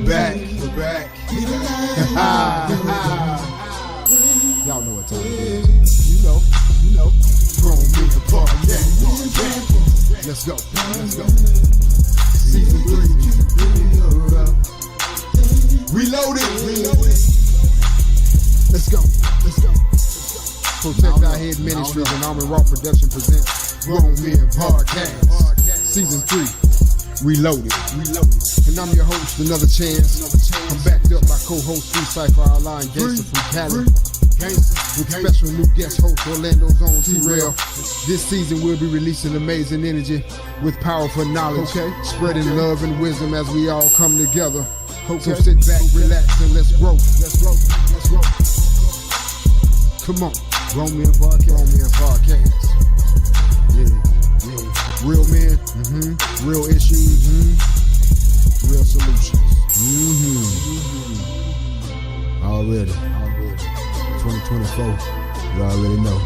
back. Y'all know what time it is. You know. Grown nigga podcast. Let's go. Season 3. Reloaded. Let's go. Protect Our Head Ministries and Armin Raw Production presents Grown Men Podcast. Season 3. Reloaded. And I'm your host, Another Chance. I'm backed up by co-host Free Cypher Allah and Gangsta from Cali. With special new guest host Orlando's own T-Rail. This season we'll be releasing amazing energy with powerful knowledge, spreading love and wisdom as we all come together. So sit back, relax, and let's grow. Come on, Grown Men Podcast. Yeah. Real men, real issues, real solutions. Already. 2024, you already know.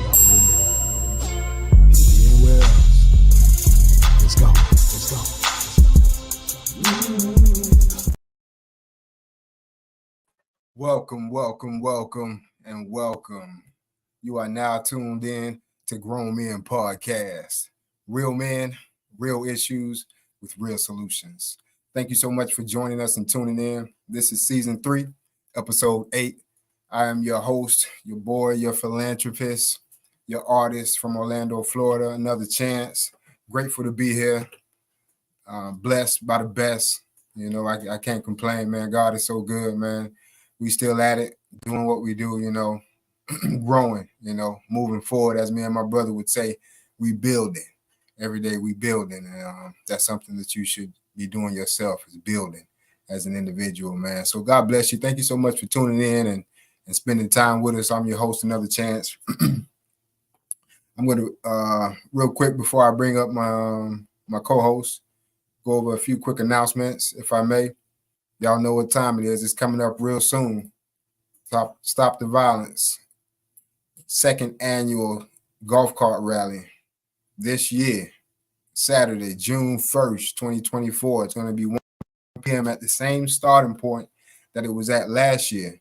Anywhere else. Let's go. Welcome. You are now tuned in to Grown Men Podcast. Real men, real issues with real solutions. Thank you so much for joining us and tuning in. This is season 3, episode 8. I am your host, your boy, your philanthropist, your artist from Orlando, Florida. Another Chance. Grateful to be here. Blessed by the best. You know, I can't complain, man. God is so good, man. We still at it, doing what we do, you know, growing, you know, moving forward. As me and my brother would say, we building. Every day we building. And that's something that you should be doing yourself, is building as an individual, man. So God bless you. Thank you so much for tuning in and spending time with us. I'm your host, Another Chance. I'm going to, real quick, before I bring up my co-host, go over a few quick announcements, if I may. Y'all know what time it is. It's coming up real soon. Stop the Violence. 2nd annual golf cart rally this year, Saturday, June 1st, 2024. It's going to be 1 p.m. at the same starting point that it was at last year.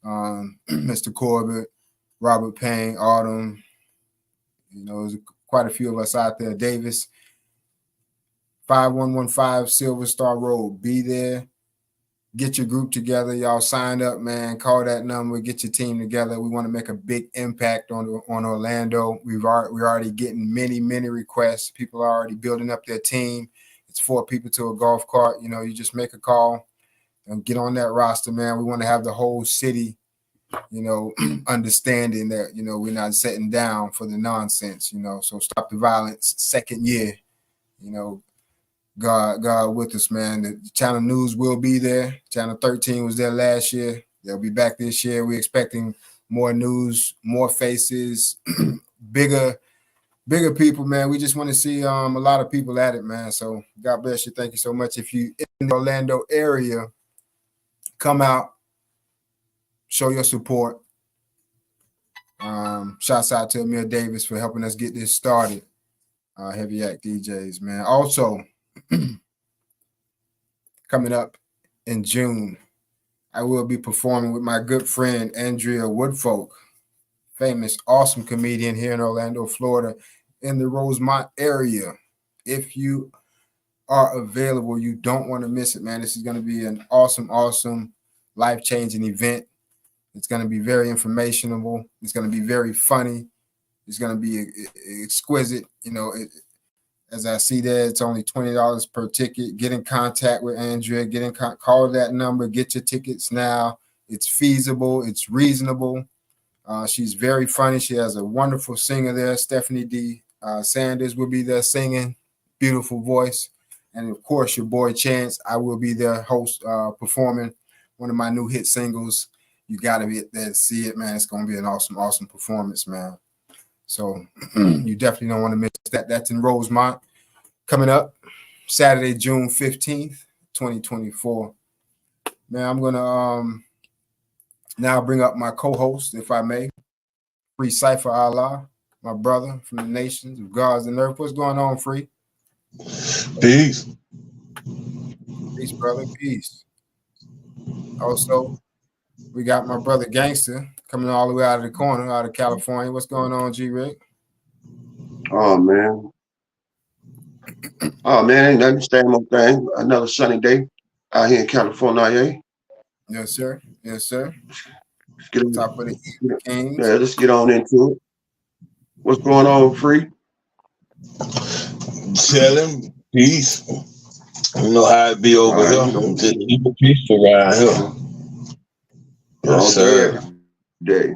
Mr. Corbett, Robert Payne, Autumn, you know, there's quite a few of us out there. Davis, 5115 Silver Star Road. Be there. Get your group together. Y'all sign up, man. Call that number. Get your team together. We want to make a big impact on Orlando. We're already getting many requests. People are already building up their team. It's 4 people to a golf cart. You know, you just make a call and get on that roster, man. We want to have the whole city, you know, understanding that, you know, we're not sitting down for the nonsense, you know. So Stop the Violence, 2nd year, you know, God with us, man. The Channel News will be there. Channel 13 was there last year. They'll be back this year. We're expecting more news, more faces, bigger people, man. We just want to see a lot of people at it, man. So God bless you. Thank you so much. If you in the Orlando area, come out, show your support. Shouts out to Amir Davis for helping us get this started. Heavy Act DJs, man. Also, coming up in June, I will be performing with my good friend Andrea Woodfolk, famous, awesome comedian here in Orlando, Florida, in the Rosemont area. If you are available, you don't want to miss it, man. This is going to be an awesome, life-changing event. It's going to be very informational. It's going to be very funny. It's going to be exquisite. You know, as I see there, it's only $20 per ticket. Get in contact with Andrea. Call that number. Get your tickets now. It's feasible. It's reasonable. She's very funny. She has a wonderful singer there. Stephanie D. Sanders will be there singing. Beautiful voice. And, of course, your boy Chance. I will be there performing one of my new hit singles. You got to be there to see it, man. It's going to be an awesome performance, man. So you definitely don't want to miss that. That's in Rosemont. Coming up Saturday, June 15th, 2024. Man, I'm going to now bring up my co-host, if I may. Free Cypher Allah, my brother from the nations of gods and earth. What's going on, Free? Peace. Peace, brother. Peace. Also, we got my brother Gangster coming all the way out of the corner, out of California. What's going on, G-Rick? Oh man, ain't nothing. Same old thing. Another sunny day out here in California. Yes, sir. Yes, sir. Let's get on, Top of the Kings. yeah, let's get on into it. What's going on, Free? Chilling, peace. You know how it be over here. Just keep it peaceful around here. Yes, sir. Day.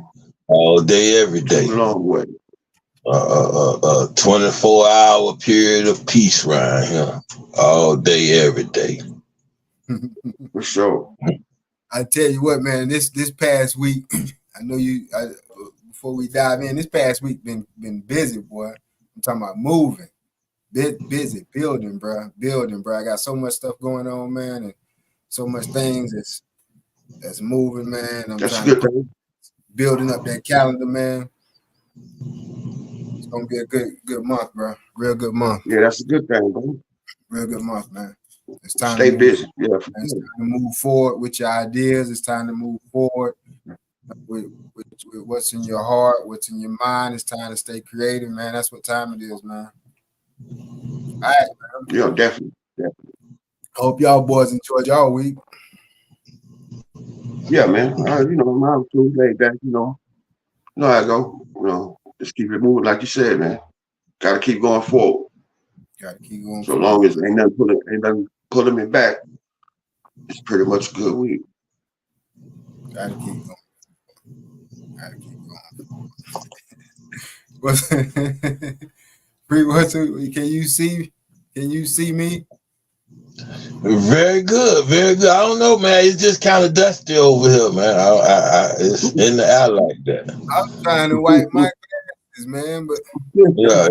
All day, every day. Too long way. 24-hour period of peace around here. All day, every day. For sure. I tell you what, man, this past week, I know before we dive in, this past week been busy, boy. I'm talking about moving. Busy, building, bro. I got so much stuff going on, man, and so much things that's moving, man. I'm That's trying good. to building up that calendar, man. It's gonna be a good month, bro. Real good month. Yeah, that's a good thing, bro. Real good month, man. It's time Stay to busy. Yeah, it's time to move forward with your ideas. It's time to move forward with what's in your heart, what's in your mind. It's time to stay creative, man. That's what time it is, man. All right, man. Yeah, definitely. Hope y'all boys enjoyed y'all week. Yeah, man. You know, I'm too laid back. You know how I go. You know, just keep it moving, like you said, man. Got to keep going forward. Got to keep going. So long as ain't nothing pulling me back, it's pretty much a good week. Got to keep going. Can you see me? Very good, very good. I don't know, man. It's just kind of dusty over here, man. It's in the air like that. I'm trying to wipe my glasses, man, but yeah,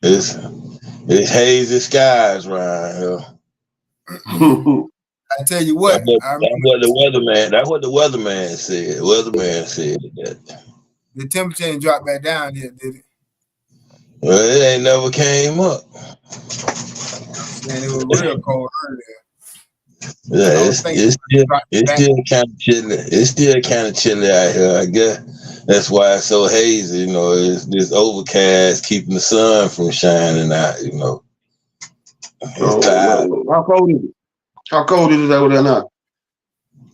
it's hazy skies around here. I tell you what, that's what the weatherman said. Weatherman said that the temperature ain't dropped back down yet, did it? Well, it ain't never came up. Man, it was real cold earlier. Yeah, it's still kind of chilly. It's still kind of chilly out here. I guess that's why it's so hazy. You know, it's this overcast keeping the sun from shining out. You know. How cold is it? How cold is it over there now?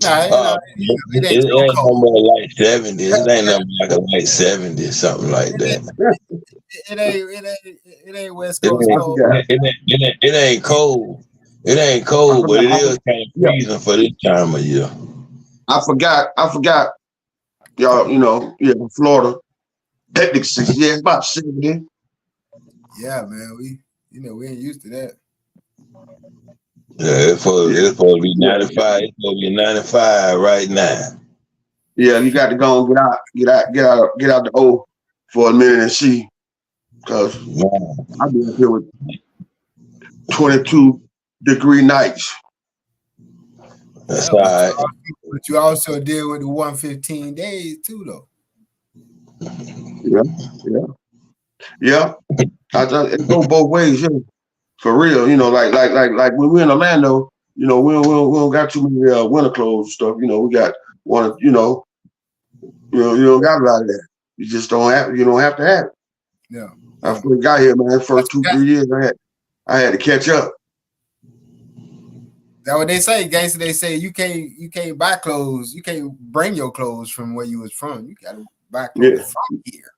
Nah, it ain't so ain't cold. no more like 70. It ain't no like a light 70, something like that. It ain't West Coast cold. It ain't cold. It ain't cold, but it is kind of freezing for this time of year. I forgot. Y'all, Florida. Hectic 60, yeah, it's about 70. Yeah, man. We ain't used to that. Yeah, it's supposed to be 95. It's supposed to be 95 right now. Yeah, you got to go and get out the O for a minute and see. Because I've been here with 22-degree nights. That's all right. But you also deal with the 115 days too, though. Yeah. I thought it go both ways, yeah. For real, like when we're in Orlando, we don't got too many winter clothes and stuff. We got one, you don't got a lot of that. You just don't have to have it. Yeah. I first got here, man. First 2-3 years, I had to catch up. That's what they say, gangster. They say you can't buy clothes. You can't bring your clothes from where you was from. You got to buy clothes from here.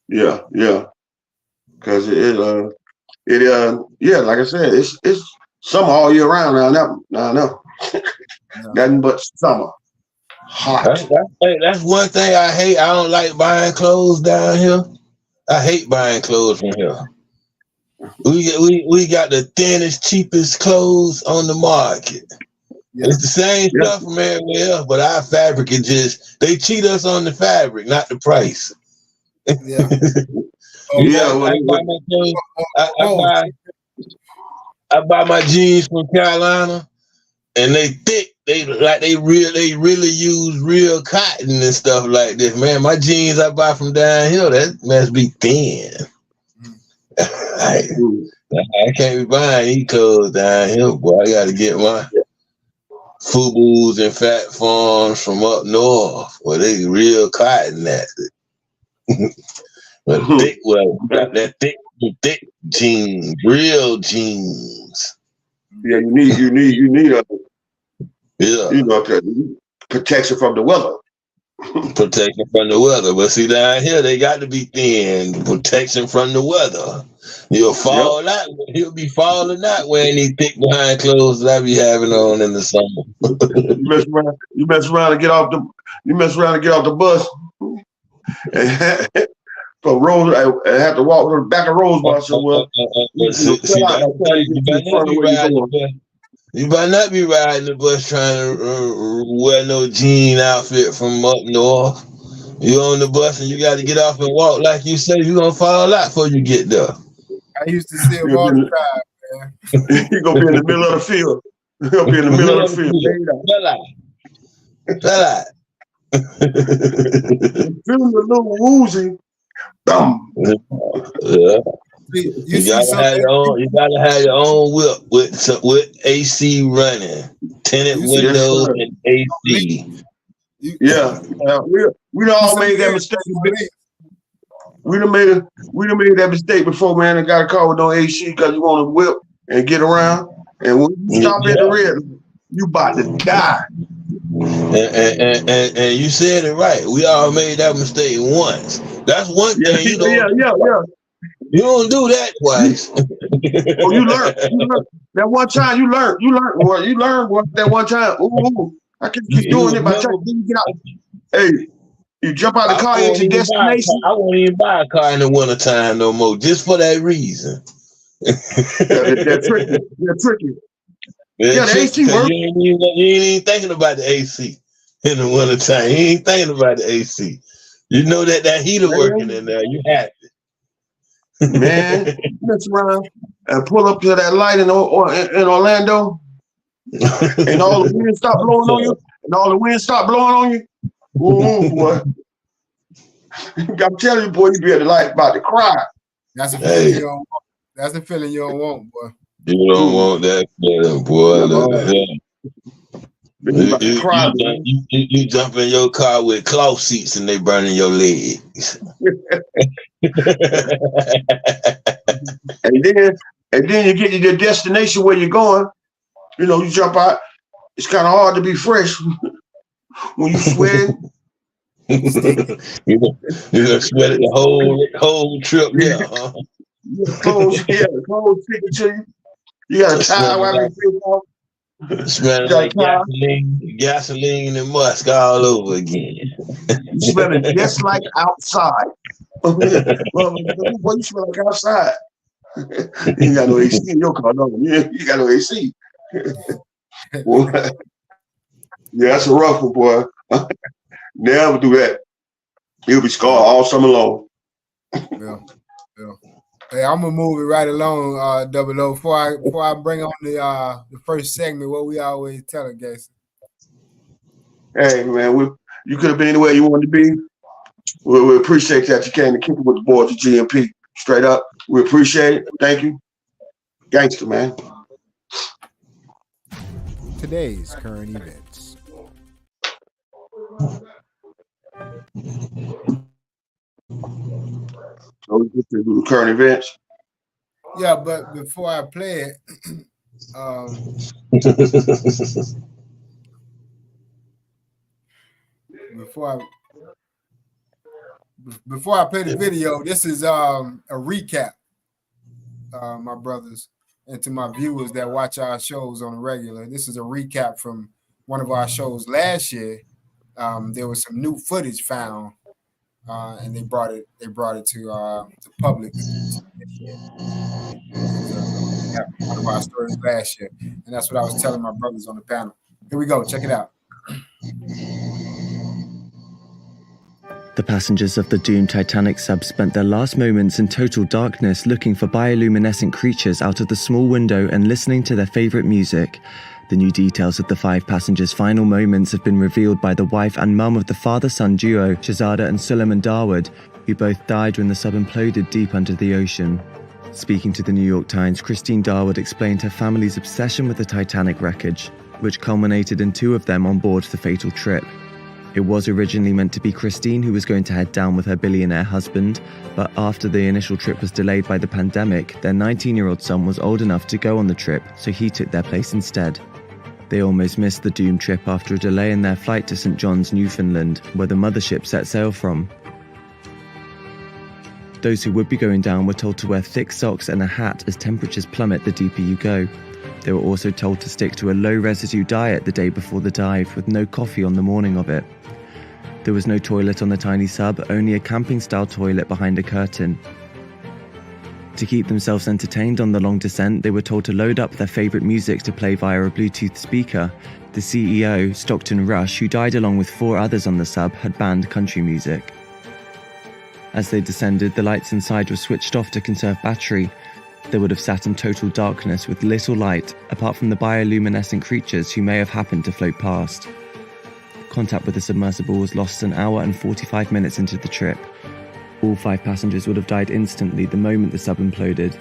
Yeah. Because like I said, it's summer all year round now. No. Nothing but summer. Hot. That's one thing I hate. I don't like buying clothes down here. I hate buying clothes from here. We got the thinnest, cheapest clothes on the market. Yeah. It's the same stuff from everywhere else, but our fabric is they cheat us on the fabric, not the price. Yeah. I buy my jeans from Carolina, and they thick. They really use real cotton and stuff like this. Man, my jeans I buy from down here, that must be thin. I can't be buying these clothes down here, boy. I got to get FUBUs and fat farms from up north where they real cotton at it. But thick, well, got that thick jeans, real jeans. Yeah, you need a Yeah, protection from the weather. protection from the weather. But see, down here they got to be thin. Protection from the weather. You'll fall out. He'll be falling out wearing these thick behind clothes that I be having on in the summer. You mess around and get off the bus. From Rose, I have to walk to the back of Rosemont somewhere. You better not be riding the bus trying to wear no jean outfit from up north. You on the bus and you got to get off and walk like you said. You're gonna fall out before you get there. I used to see him all the time, man. You're gonna be in the middle of the field. You're gonna be in the middle of the field. Fell out. Feeling a little woozy. Yeah. You gotta have your own whip with AC running, tinted windows and AC. Yeah, we all made that mistake. We done made that mistake before, man. And got a car with no AC because you want to whip and get around. And when you stop at the red, you about to die. And you said it right. We all made that mistake once. That's one thing. You don't do that twice. Oh, you learn. That one time you learn. You learn that one time. Ooh, I can keep doing it by trying to get out. Hey, you jump out the car into destination. I won't even buy a car in the wintertime no more, just for that reason. They're tricky. Yeah, the AC works. You ain't even thinking about the AC in the wintertime. You ain't thinking about the AC. You know that heater working in there. You happy. Man, mess around and pull up to that light in Orlando, and all the wind stop blowing on you. Ooh, boy. I'm telling you, boy, you be at the light about to cry. That's a feeling you don't want. That's a feeling you don't want, boy. You don't want that feeling, boy. You jump in your car with cloth seats and they burning your legs. and then you get to your destination where you're going. You know, you jump out. It's kind of hard to be fresh when you sweat. You're gonna sweat it the whole trip. Yeah, huh? The clothes sticking to you. You got a tie while you feel off. Smelling like gasoline and musk all over again. You smelling just like outside. Well, you smell like outside. You got no AC in your car, no. You got no AC. Well, yeah, that's a rough one, boy. Never do that. You'll be scarred all summer long. Yeah. Hey, I'm gonna move it right along, 00. Before I bring on the first segment, what we always tell it, guys. Hey, man, you could have been anywhere you wanted to be. We appreciate that you came to keep it with the boys at GMP. Straight up, we appreciate it. Thank you, gangster, man. Today's current events. So we get to do the current events. Yeah, but before I play it, before I play the video, this is a recap, my brothers, and to my viewers that watch our shows on the regular. This is a recap from one of our shows last year. There was some new footage found. And they brought it to the public. One of our stories last year, and that's what I was telling my brothers on the panel. Here we go. Check it out. The passengers of the doomed Titanic sub spent their last moments in total darkness looking for bioluminescent creatures out of the small window and listening to their favorite music. The new details of the 5 passengers' final moments have been revealed by the wife and mum of the father-son duo, Shahzada and Suleiman Dawood, who both died when the sub imploded deep under the ocean. Speaking to the New York Times, Christine Dawood explained her family's obsession with the Titanic wreckage. which culminated in 2 of them on board the fatal trip. It was originally meant to be Christine who was going to head down with her billionaire husband, but after the initial trip was delayed by the pandemic, their 19-year-old son was old enough to go on the trip, so he took their place instead. They almost missed the doomed trip after a delay in their flight to St. John's, Newfoundland, where the mothership set sail from. Those who would be going down were told to wear thick socks and a hat as temperatures plummet the deeper you go. They were also told to stick to a low-residue diet the day before the dive, with no coffee on the morning of it. There was no toilet on the tiny sub, only a camping-style toilet behind a curtain. To keep themselves entertained on the long descent, they were told to load up their favourite music to play via a Bluetooth speaker. The CEO, Stockton Rush, who died along with 4 others on the sub, had banned country music. As they descended, the lights inside were switched off to conserve battery. They would have sat in total darkness with little light, apart from the bioluminescent creatures who may have happened to float past. Contact with the submersible was lost an hour and 45 minutes into the trip. All 5 passengers would have died instantly the moment the sub imploded.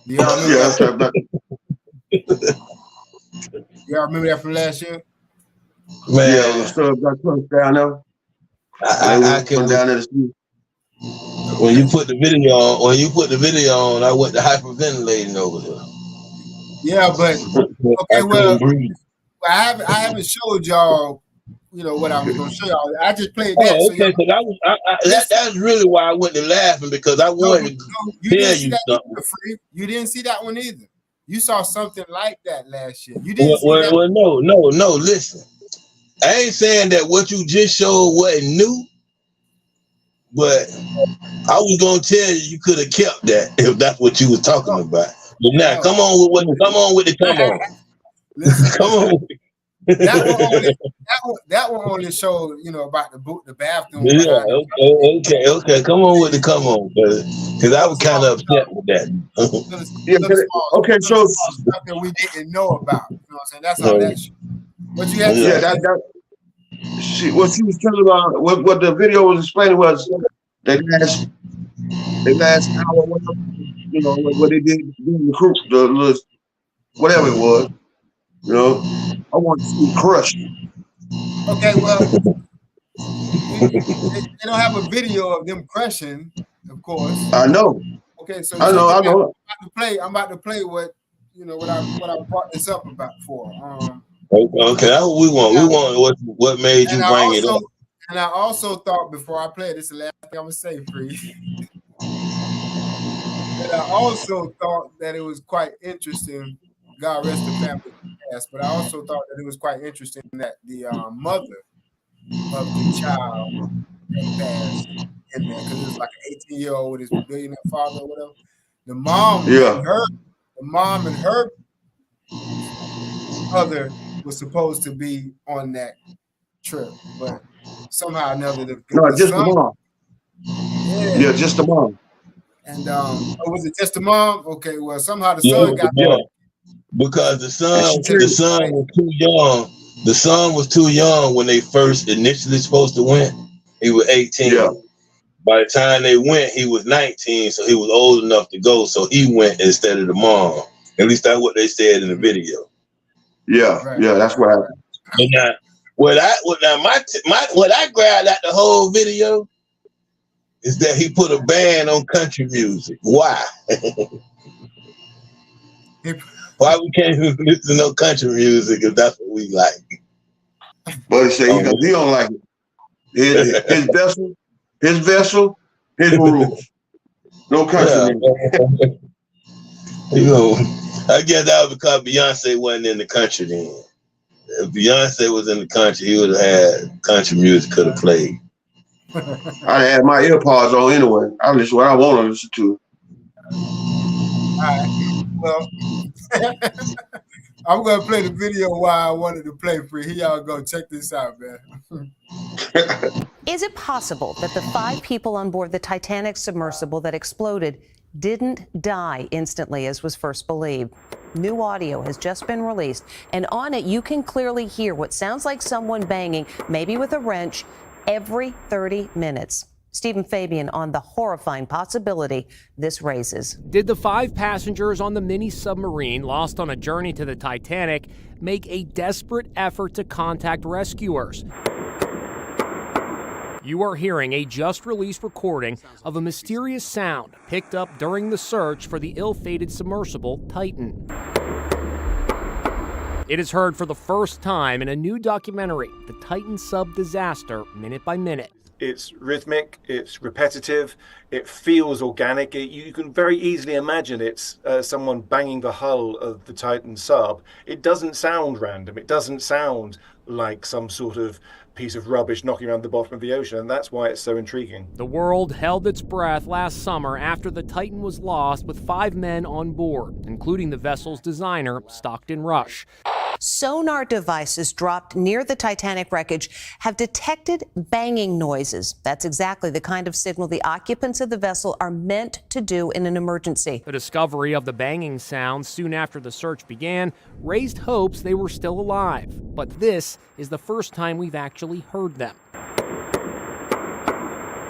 Do y'all remember Yeah, that? that's right. But Y'all remember that from last year? Man, yeah, the stuff got pushed down there. I can. Went down there to see. When you put the video on, I went to hyperventilating over there. Yeah, but I well, couldn't breathe. I haven't showed y'all, what I was gonna show y'all. I just played that. Oh, so okay. Because that's really why I went to laughing, because I wanted to you tell didn't see you that something. either, Free. You didn't see that one either. You saw something like that last year. You didn't see that. Well, no. Listen, I ain't saying that what you just showed wasn't new, but I was gonna tell you you could have kept that if that's what you was talking about. But now, come on with the come on. Listen, Come on. that one only showed, about the bathroom. Yeah, okay. Come on with the come on, because I was kind of upset with that. Okay, so stuff that we didn't know about. You know what I'm saying? That's all that shit. What you had to yeah, say? what she was telling about, what the video was explaining was the last hour, what they did during the crew, whatever it was. I want to see crushed. Okay, well, they don't have a video of them crushing, of course. I know. Okay, so I know. I'm about to play what I brought this up about for. Okay, that's what we want. We want what made you bring it up. And I also thought before I play this, the last thing I'm gonna say, Free. And I also thought that it was quite interesting. God rest the family past, but I also thought that it was quite interesting that the mother of the child that passed in there, because it was like an 18-year-old with his billionaire father or whatever. The mom and her mother was supposed to be on that trip, but somehow or another, the mom. Yeah, just the mom. And was it just the mom? Okay, well somehow the son got because the son was too young. The son was too young when they first initially supposed to win. He was 18. Yeah. By the time they went, he was 19, so he was old enough to go. So he went instead of the mom. At least that's what they said in the video. Yeah, that's what happened. But now, what I grabbed at the whole video is that he put a ban on country music. Why? Why we can't listen to no country music if that's what we like? But he said he don't like it. His vessel, his rules. No country music. I guess that was because Beyonce wasn't in the country then. If Beyonce was in the country, he would have had country music could have played. I had my earpods on anyway. I listen what I want to listen to. All right. Well, I'm gonna play the video why I wanted to play for you. Here y'all go. Check this out, man. Is it possible that the 5 people on board the Titanic submersible that exploded didn't die instantly as was first believed. New audio has just been released, and on it you can clearly hear what sounds like someone banging, maybe with a wrench, every 30 minutes. Stephen Fabian on the horrifying possibility this raises. Did the 5 passengers on the mini submarine lost on a journey to the Titanic make a desperate effort to contact rescuers? You are hearing a just-released recording of a mysterious sound picked up during the search for the ill-fated submersible Titan. It is heard for the first time in a new documentary, The Titan Sub Disaster, Minute by Minute. It's rhythmic, it's repetitive, it feels organic. You can very easily imagine it's someone banging the hull of the Titan sub. It doesn't sound random. It doesn't sound like some sort of piece of rubbish knocking around the bottom of the ocean, and that's why it's so intriguing. The world held its breath last summer after the Titan was lost with 5 men on board, including the vessel's designer, Stockton Rush. Sonar devices dropped near the Titanic wreckage have detected banging noises. That's exactly the kind of signal the occupants of the vessel are meant to do in an emergency. The discovery of the banging sounds soon after the search began raised hopes they were still alive. But this is the first time we've actually heard them.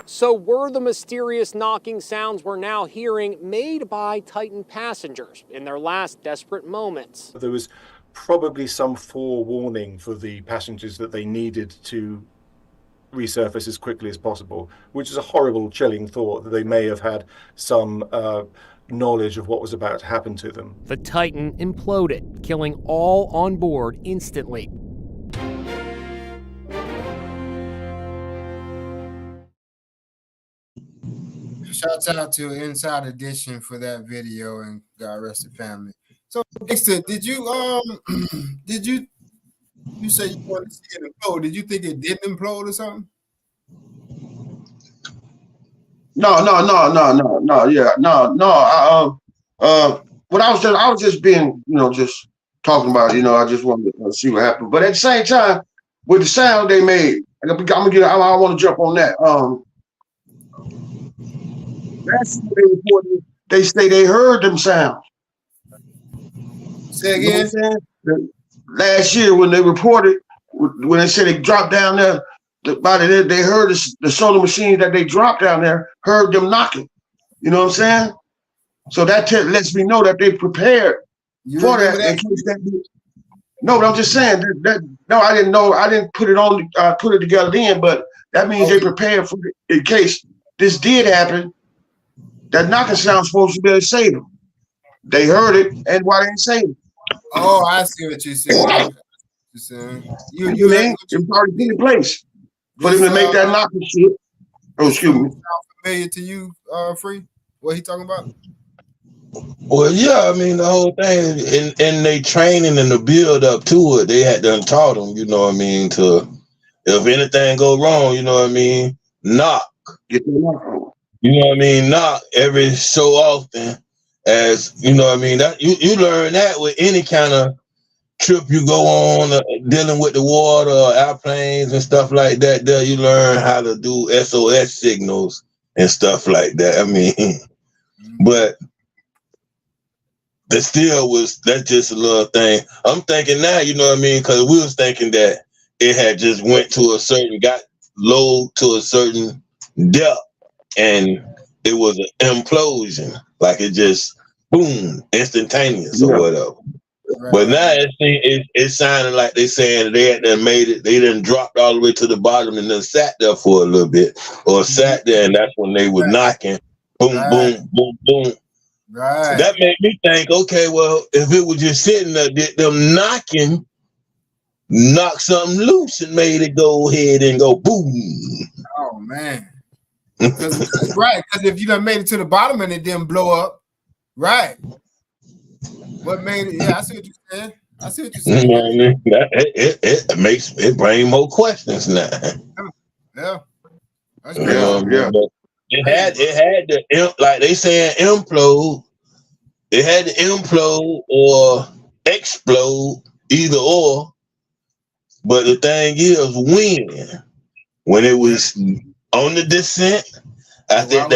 So were the mysterious knocking sounds we're now hearing made by Titan passengers in their last desperate moments? There was probably some forewarning for the passengers that they needed to resurface as quickly as possible, which is a horrible, chilling thought that they may have had some knowledge of what was about to happen to them. The Titan imploded, killing all on board instantly. Shout out to Inside Edition for that video, and God rest the family. So, Dexter, did you say you wanted to see it implode? Did you think it didn't implode or something? No. Yeah, no. What I was just being, just talking about. I just wanted to see what happened. But at the same time, with the sound they made, I want to jump on that. That's what they reported. They say they heard them sounds. Say again. Last year when they reported, when they said they dropped down there, they heard the solar machines that they dropped down there, heard them knocking. You know what I'm saying? So that lets me know that they prepared for that. In case that. No, but I'm just saying that. No, I didn't know. I didn't put it together then, but that means they prepared for it in case this did happen. That knocking sound's supposed to be able to save them. They heard it, and why they didn't save them? Oh, I see what you're saying. You mean it's already been in place for them to make that knocking shit. Oh, excuse me. Sound familiar to you, Free? What he talking about? Well, yeah, I mean the whole thing in their training and the build up to it, they had done taught them, to if anything go wrong, knock. Get the knock on. Knock every so often, as that you learn that with any kind of trip you go on, dealing with the water, or airplanes and stuff like that. There you learn how to do SOS signals and stuff like that. But that's just a little thing. I'm thinking now, because we was thinking that it had just got low to a certain depth, and it was an implosion, like it just boom, instantaneous or whatever. Right. But now it sounded like they saying they had done made it. They done dropped all the way to the bottom and then sat there for a little bit, or sat there, and that's when they were knocking, boom, boom, boom, boom. Right. So that made me think, okay, well, if it was just sitting there, them knocking, knock something loose and made it go ahead and go boom. Oh man. Right, because if you done made it to the bottom and it didn't blow up, right? What made it? Yeah, I see what you're saying. It brings more questions now. Yeah, that's It had to, like they saying, implode. It had to implode or explode, either or. But the thing is, when it was on the descent, after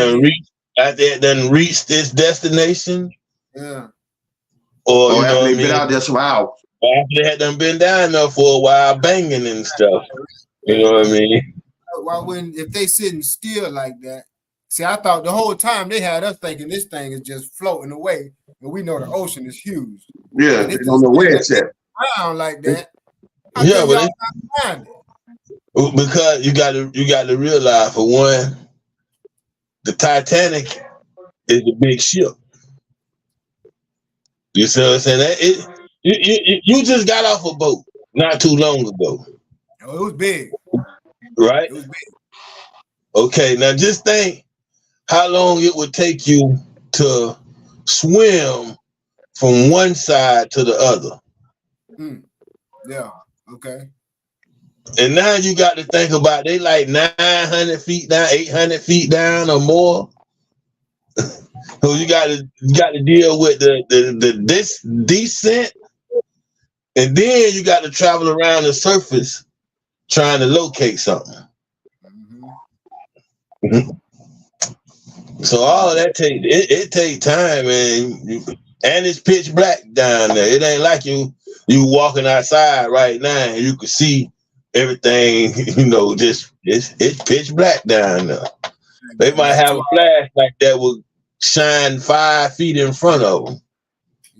after it done reached its destination, Yeah. or you know after what I they mean? been out there some hours. After they had done been down there for a while, banging and stuff. You know what I mean? Why wouldn't, if they sitting still like that? See, I thought the whole time they had us thinking this thing is just floating away, and we know the ocean is huge. Yeah, And they it's don't know where it's at. around like that. How Yeah, can but y'all not find it? because you got to realize, for one, the Titanic is a big ship. You see what I'm saying? You just got off a boat not too long ago, Oh, it was big. right? It was big. Okay, now just think how long it would take you to swim from one side to the other. Yeah. Okay. And now you got to think about they like 900 feet down, 800 feet down or more. So you got to deal with this descent, and then you got to travel around the surface trying to locate something. Mm-hmm. So all that it take time, man, and it's pitch black down there. It ain't like you walking outside right now and you can see everything. You know, just it's pitch black down there. They might have a flashlight that will shine 5 feet in front of them.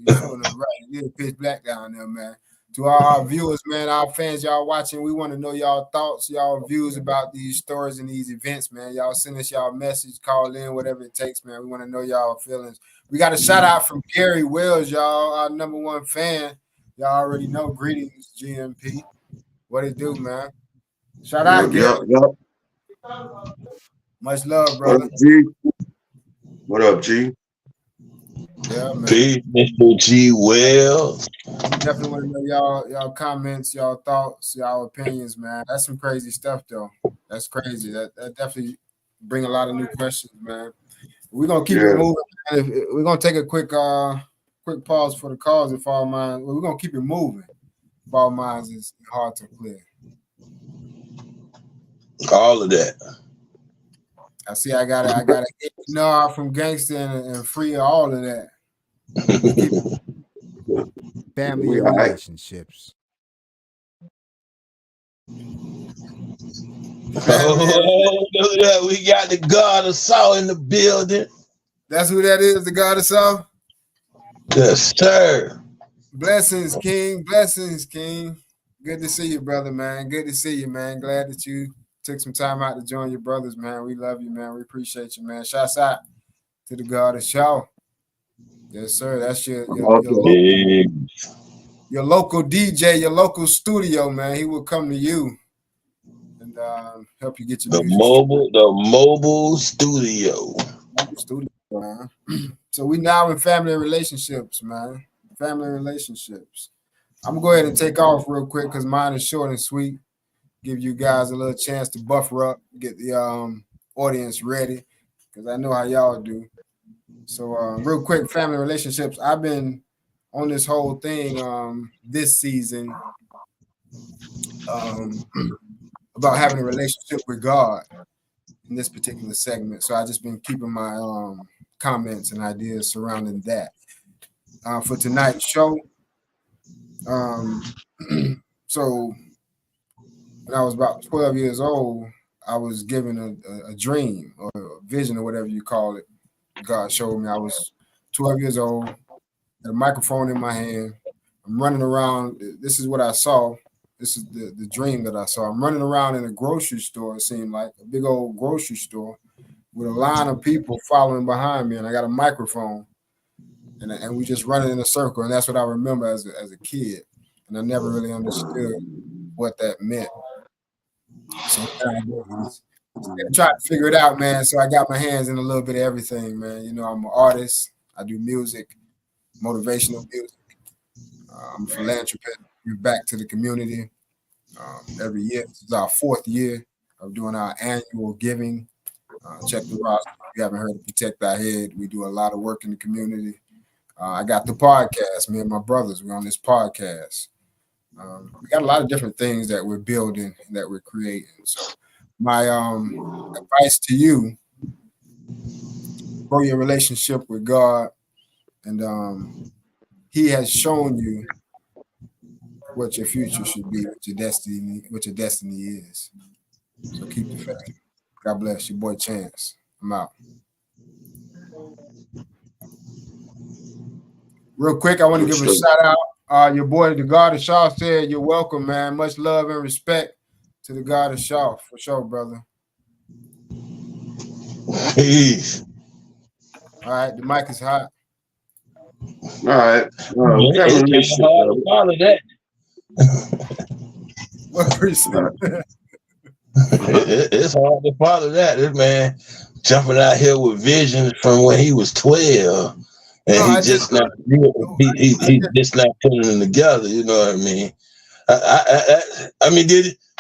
You're showing us right. It is pitch black down there, man. To all our viewers, man, our fans, y'all watching, we want to know y'all thoughts, y'all views about these stories and these events, man. Y'all send us y'all message, call in, whatever it takes, man. We want to know y'all feelings. We got a shout out from Gary Wells, y'all, our #1 fan. Y'all already know. Greetings, GMP. What it do, man? Shout out, Gary. Yep. Much love, What brother. up, G? What up, G? Yeah, man. Peace, Mr. G. Wells. Definitely want to know y'all comments, y'all thoughts, y'all opinions, man. That's some crazy stuff, though. That's crazy. That definitely bring a lot of new questions, man. We're gonna keep it moving. We're gonna take a quick pause for the calls if all mine. We're gonna keep it moving. If all minds is hard to clear. All of that. I see. I gotta ignore from gangster and free all of that. Family and relationships. Oh, we got the God of Saul in the building. That's who that is, the God of Saul? Yes, sir. Blessings, King. Blessings, King. Good to see you, brother, man. Good to see you, man. Glad that you took some time out to join your brothers, man. We love you, man. We appreciate you, man. Shouts out to the God of Saul. Yes, sir. That's your local DJ, your local studio, man. He will come to you and help you get your the mobile studio. Man. So we now in family relationships, man. Family relationships. I'm gonna go ahead and take off real quick because mine is short and sweet. Give you guys a little chance to buffer up, get the audience ready, because I know how y'all do. So real quick, family relationships. I've been on this whole thing this season about having a relationship with God in this particular segment. So I just been keeping my comments and ideas surrounding that. For tonight's show, so when I was about 12 years old, I was given a dream or a vision or whatever you call it. God showed me. I was 12 years old, had a microphone in my hand. I'm running around. This is what I saw. This is the dream that I saw. I'm running around in a grocery store, it seemed like a big old grocery store with a line of people following behind me, and I got a microphone, and we just running in a circle, and that's what I remember as a kid, and I never really understood what that meant. So I tried to figure it out, man. So I got my hands in a little bit of everything, man. You know, I'm an artist. I do music, motivational music. I'm a philanthropist. Give back to the community every year. This is our 4th year of doing our annual giving. Check the roster. If you haven't heard of Protect Our Head, we do a lot of work in the community. I got the podcast. Me and my brothers, we're on this podcast. We got a lot of different things that we're building and that we're creating. So my advice to you grow your relationship with God, and He has shown you what your future should be, what your destiny is. So keep the faith. God bless you, boy. Chance. I'm out. Real quick, I want to give a shout out. Your boy, the God of Shaw, said you're welcome, man. Much love and respect to the God of Shaw, for sure, brother. Peace. All right, the mic is hot. All right. It's hard to follow that. It's hard to follow that. This man jumping out here with visions from when he was 12, and he's just not putting them together. You know what I mean? I mean,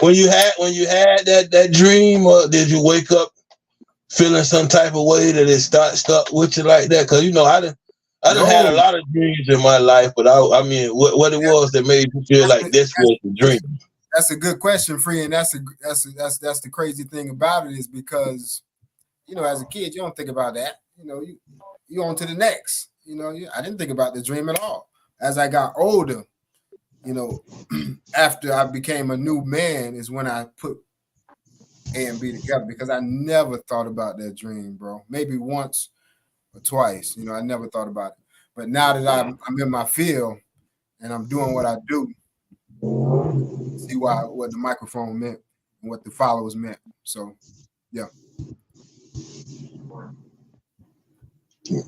when you had that dream, or did you wake up feeling some type of way that it stuck with you like that? Because I done had a lot of dreams in my life, but I mean, what it was that made you feel like this was the dream? That's a good question, Free, and that's the crazy thing about it is because, as a kid, you don't think about that. You on to the next. I didn't think about the dream at all. As I got older, after I became a new man is when I put A and B together, because I never thought about that dream, bro. Maybe once or twice, I never thought about it. But now that I'm in my field and I'm doing what I do, see what the microphone meant and what the followers meant. So, yeah.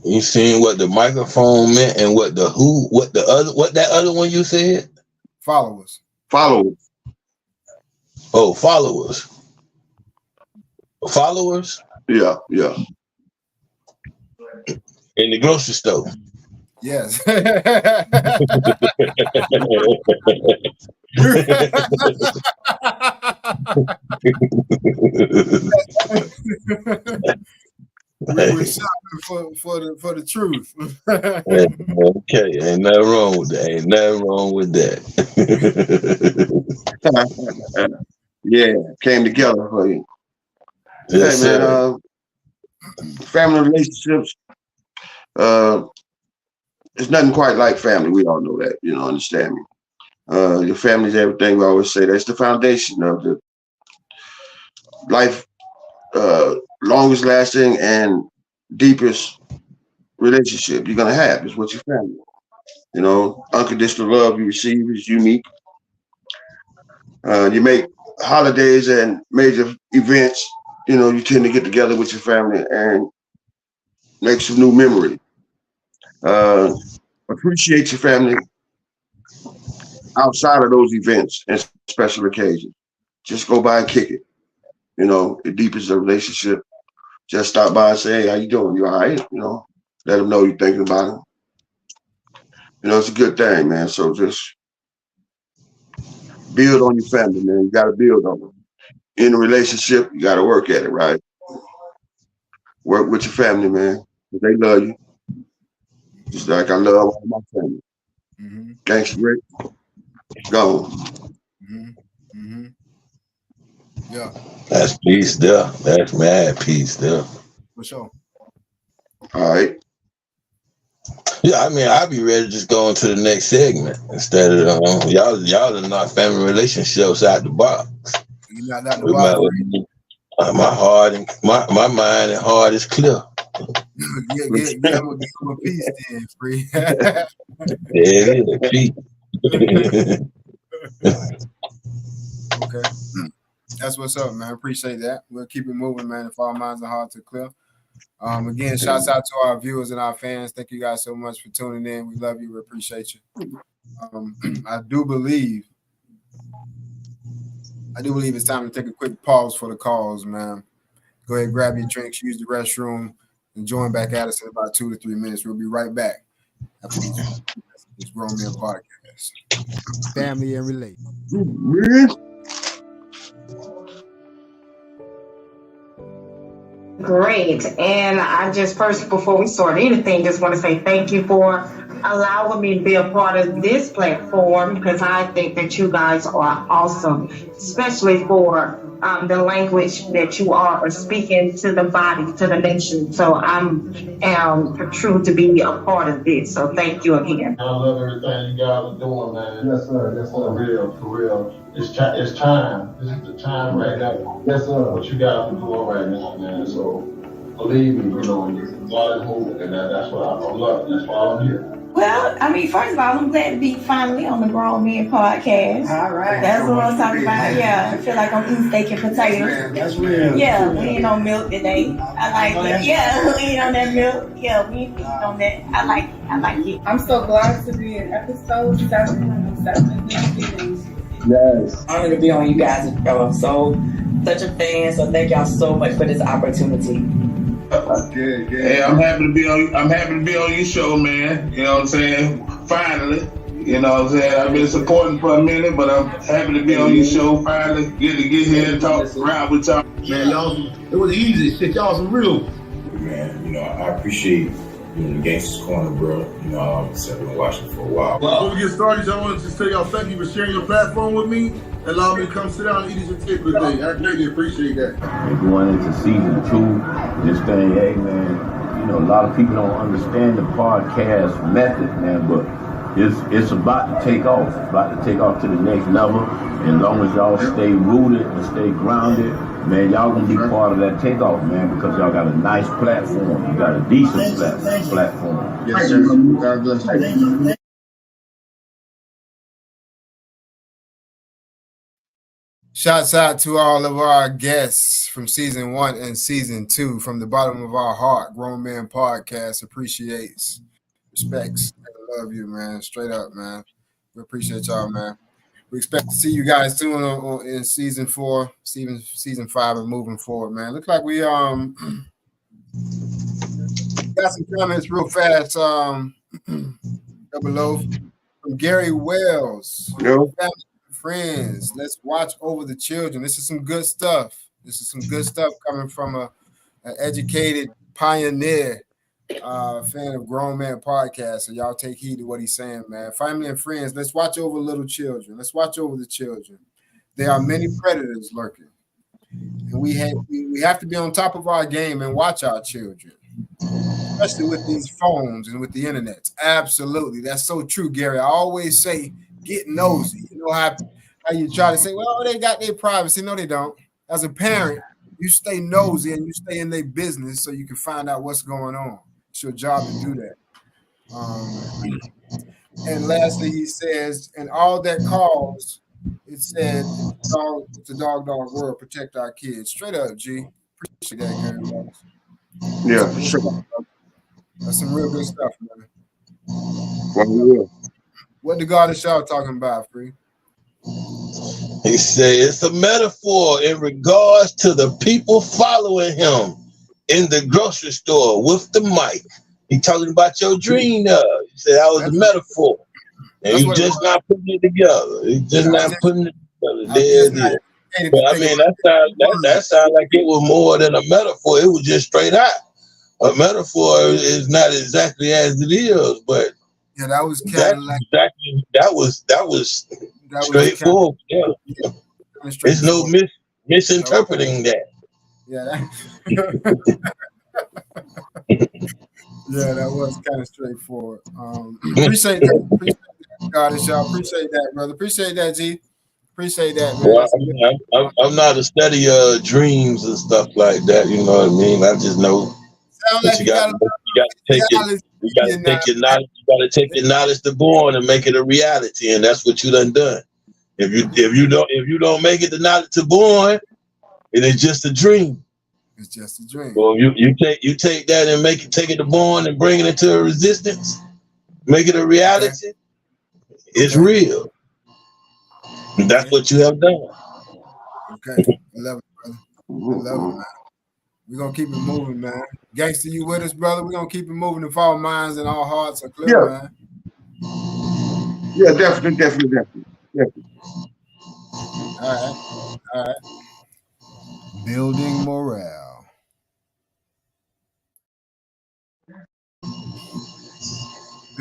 You seen what the microphone meant and what that other one you said? Followers. Oh, followers. Followers? Yeah. In the grocery store. Yes. We're shopping for the truth. Okay, ain't nothing wrong with that. Yeah, came together for you. Yes, hey, man, family relationships, it's nothing quite like family. We all know that, understand me. Your family's everything. We always say that's the foundation of the life, longest lasting and deepest relationship you're gonna have is with your family. Unconditional love you receive is unique. You make holidays and major events, you tend to get together with your family and make some new memory. Appreciate your family outside of those events and special occasions. Just go by and kick it. It deepens the relationship. Just stop by and say, hey, how you doing? You all right? Let them know you're thinking about them. It's a good thing, man. So just build on your family, man. You got to build on them. In a relationship, you got to work at it, right? Work with your family, man. They love you. Just like I love all my family. Mm-hmm. Gangsta Rick, go. Mm-hmm. Mm-hmm. Yeah. That's peace there. That's mad peace there. For sure. All right. Yeah, I mean, I'll be ready to just go into the next segment instead of y'all are not family relationships out the box. You're not out the box. My heart and my mind and heart is clear. Yeah, I'm gonna give him a piece then, Free. Yeah, peace. Okay. That's what's up, man. Appreciate that. We'll keep it moving, man. If our minds and hearts are clear. Again, shouts out to our viewers and our fans. Thank you guys so much for tuning in. We love you. We appreciate you. I do believe it's time to take a quick pause for the calls, man. Go ahead, grab your drinks, use the restroom, and join back at us in about 2 to 3 minutes. We'll be right back after this Grown Men Podcast. Family and relate. Great. And I just first, before we start anything, just want to say thank you for allowing me to be a part of this platform, because I think that you guys are awesome, especially for the language that you are speaking to the body, to the nation. So I'm true to be a part of this. So thank you again. I love everything you guys are doing, man. Yes, sir. Yes, For sir. real, for real. It's time. This is the time right now. Yes, sir. What you guys are doing right now, man. So believe me, God is moving, and that's what I love. That's why I'm here. Well, I mean, first of all, I'm glad to be finally on the Grown Men podcast. All right. That's what I'm talking about. Yeah, I feel like I'm eating steak and potatoes. That's real. Yeah, we ain't on milk today. I like it. Yeah, we ain't on that milk. Yeah, we ain't on that. I like it. I like it. I'm so glad to be in episode 7. Yes. Honored to be on you guys. Such a fan. So thank y'all so much for this opportunity. Good. Hey, I'm happy to be on your show, man. You know what I'm saying? Finally. You know what I'm saying? I've been supporting for a minute, but I'm happy to be on your show. Finally get here and talk around with y'all. Man, y'all, it was easy. Shit, y'all some real. Man, you know, I appreciate you in the Gangsta's Corner, bro. You know, I've been watching for a while. Well, before we get started, I wanted to say y'all thank you for sharing your platform with me. Allow me to come sit down and eat at your table today. I greatly appreciate that. And going into season 2, this thing, hey man, you know, a lot of people don't understand the podcast method, man, but it's about to take off. It's about to take off to the next level. And as long as y'all stay rooted and stay grounded, man, y'all gonna be part of that takeoff, man, because y'all got a nice platform. You got a decent platform. Yes, sir. God bless you. Shouts out to all of our guests from season 1 and season 2. From the bottom of our heart, Grown Man Podcast appreciates, respects, and love you, man. Straight up, man. We appreciate y'all, man. We expect to see you guys soon in season 4, season 5, and moving forward, man. Looks like we got some comments real fast. Double O from Gary Wells. Yo. Friends, let's watch over the children. This is some good stuff. Coming from an educated pioneer, fan of Grown Man Podcast. So y'all take heed to what he's saying, man. Family and friends, let's watch over little children. Let's watch over the children. There are many predators lurking, and we have to be on top of our game and watch our children, especially with these phones and with the internet. Absolutely, that's so true, Gary. I always say, get nosy. You know how you try to say, well, they got their privacy. No, they don't. As a parent, you stay nosy and you stay in their business so you can find out what's going on. It's your job to do that. And lastly, he says, and all that calls, it said, it's a dog world, protect our kids. Straight up, G. Appreciate that, Gary. Yeah, for sure. That's some real good stuff, man. Well, what the God is y'all talking about, Free? He said it's a metaphor in regards to the people following him in the grocery store with the mic. He talking about your dream now. He said that was a metaphor. And you just not putting it together. You just not putting it together. There it is. But I mean, that sounds like it was more than a metaphor. It was just straight out. A metaphor is not exactly as it is, but yeah, that was kind of like exactly that was straightforward. Yeah. There's no misinterpreting that. Yeah, that was kind of straightforward. Appreciate that. God, y'all. Appreciate that, brother. Appreciate that, G. Appreciate that, man. Well, I'm not a study of dreams and stuff like that. You know what I mean? I just know that you got to take it. You got to take your knowledge. You got to take your knowledge to born and make it a reality, and that's what you done. If you don't make it the knowledge to born, it is just a dream. It's just a dream. Well, you take that and take it to born and bring it into a resistance, make it a reality. Okay. It's real. And that's what you have done. Okay, I love it, brother. I love it, man. We're gonna keep it moving, man. Gangster, you with us, brother? We're gonna keep it moving if our minds and our hearts are clear, man. Yeah, definitely. All right. Building morale.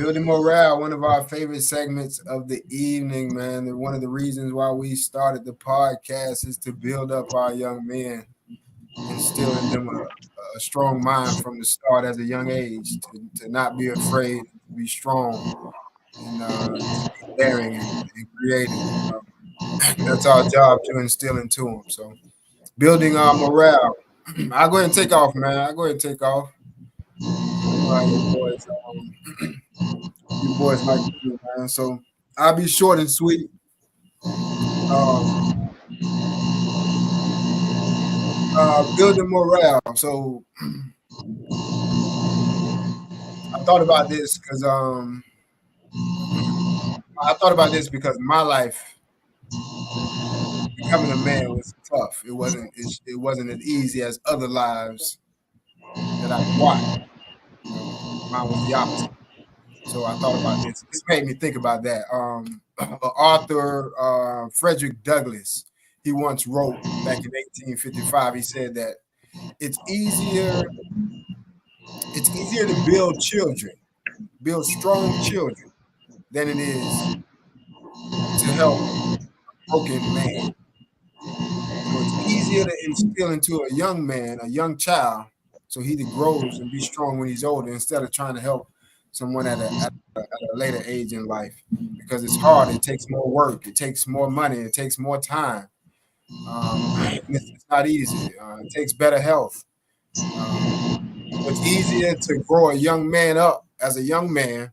Building morale, one of our favorite segments of the evening, man. And one of the reasons why we started the podcast is to build up our young men, instill in them a strong mind from the start at a young age, to not be afraid, to be strong, and be daring and creative. That's our job to instill into them. So building our morale. I'll go ahead and take off, man. I'll go ahead and take off. All right, you boys like to do, man. So I'll be short and sweet. Building morale. So I thought about this because my life becoming a man was tough. It wasn't as easy as other lives that I've watched. Mine was the opposite. So I thought about this. This made me think about that. Author Frederick Douglass, he once wrote back in 1855, he said that it's easier to build strong children, than it is to help a broken man. So it's easier to instill into a young man, a young child, so he grows and be strong when he's older, instead of trying to help someone at a later age in life, because it's hard. It takes more work. It takes more money. It takes more time. It's not easy. It takes better health. It's easier to grow a young man up as a young man,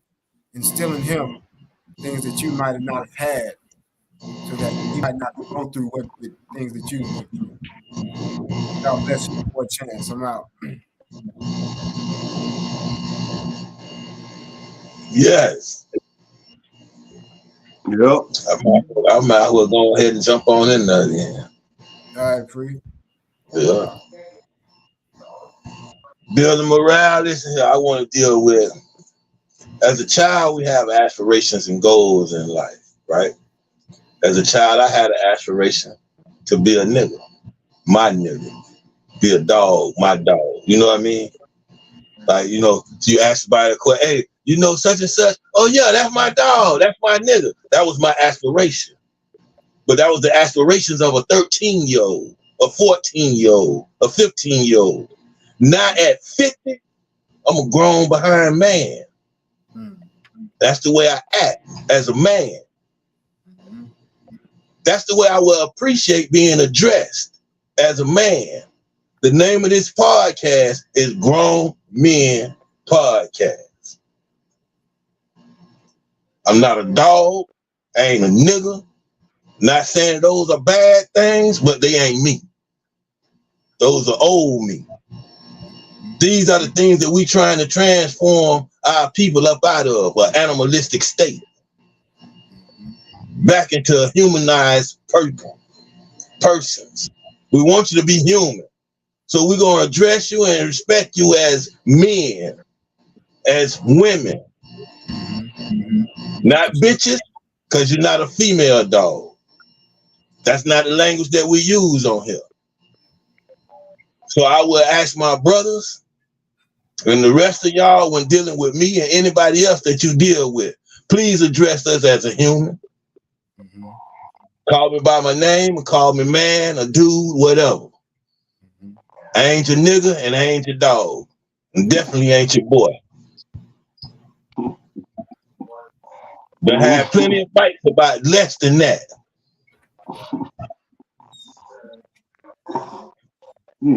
instill in him things that you might have not have had, so that he might not go through what the things that you went through. God bless you. One chance. I'm out. Yes. Yep. I might as well go ahead and jump on in there then. All right, free. Yeah. Building morale, this is I want to deal with. As a child, we have aspirations and goals in life, right? As a child, I had an aspiration to be a nigga, my nigga, be a dog, my dog. You know what I mean? Like, you know, so you ask somebody a question, hey, you know such and such? Oh yeah, that's my dog, that's my nigga. That was my aspiration. But that was the aspirations of a 13-year-old, a 14-year-old, a 15-year-old. Now at 50, I'm a grown behind man. That's the way I act as a man. That's the way I will appreciate being addressed as a man. The name of this podcast is Grown Men Podcast. I'm not a dog. I ain't a nigga. Not saying those are bad things, but they ain't me. Those are old me. These are the things that we trying to transform our people up out of, an animalistic state, back into a humanized persons. We want you to be human. So we're going to address you and respect you as men, as women, not bitches, because you're not a female dog. That's not the language that we use on here. So I will ask my brothers and the rest of y'all, when dealing with me and anybody else that you deal with, please address us as a human. Call me by my name, or call me man, a dude, whatever. I ain't your nigga and I ain't your dog. And definitely ain't your boy. But I had plenty of fights about less than that.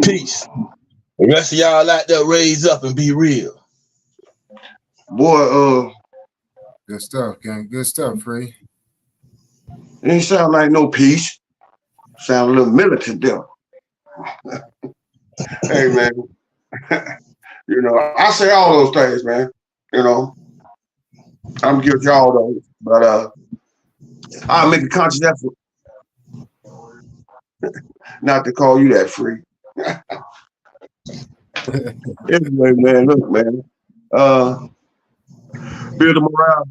Peace. The rest of y'all out there, raise up and be real. Boy, good stuff, gang. Good stuff, Free. It ain't sound like no peace. Sound a little militant there. Hey, man. You know, I say all those things, man. You know, I'm guilty of all those. But I'll make a conscious effort not to call you that, Free. Anyway, man, look, man. Build the morale.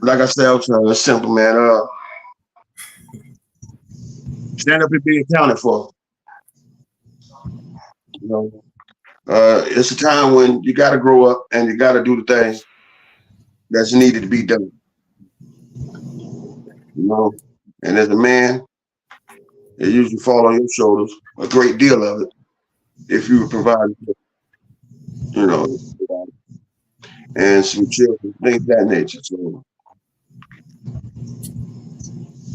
Like I said, it's simple, man. Stand up and be accounted for. You know, it's a time when you got to grow up and you got to do the things that's needed to be done. You know, and as a man, it usually fall on your shoulders, a great deal of it, if you were provided, you know, and some children, things of that nature. So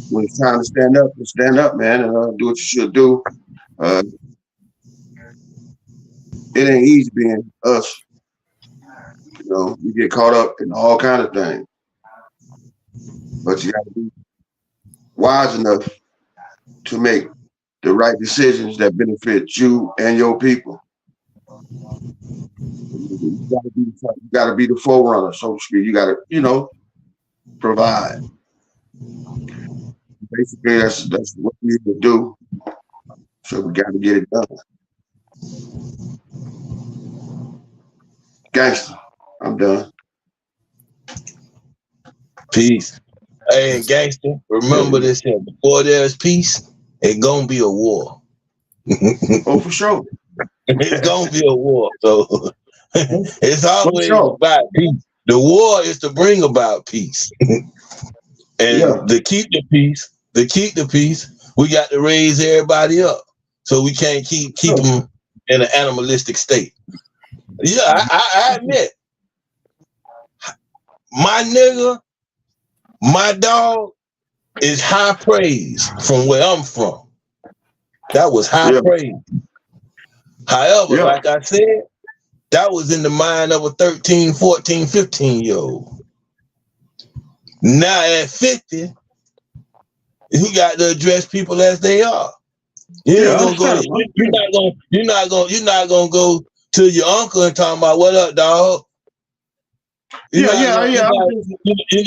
when it's time to stand up, man, and do what you should do. It ain't easy being us. You know, you get caught up in all kind of things, but you got to be wise enough to make the right decisions that benefit you and your people. You got to be the forerunner, so to speak. You got to, you know, provide. Basically, that's what we need to do. So we got to get it done. Gangster, I'm done. Peace. Hey, gangster, remember this here. Before there's peace, it's gonna be a war. Oh, for sure. It's gonna be a war. So it's always about peace. The war is to bring about peace. And to keep the peace, we got to raise everybody up. So we can't keep them in an animalistic state. Yeah, I admit, my nigga, my dog is high praise from where I'm from. That was high praise. However, like I said, that was in the mind of a 13, 14, 15-year-old. Now at 50, you got to address people as they are. You're not gonna go to your uncle and talking about what up, dog. You know what I mean? You're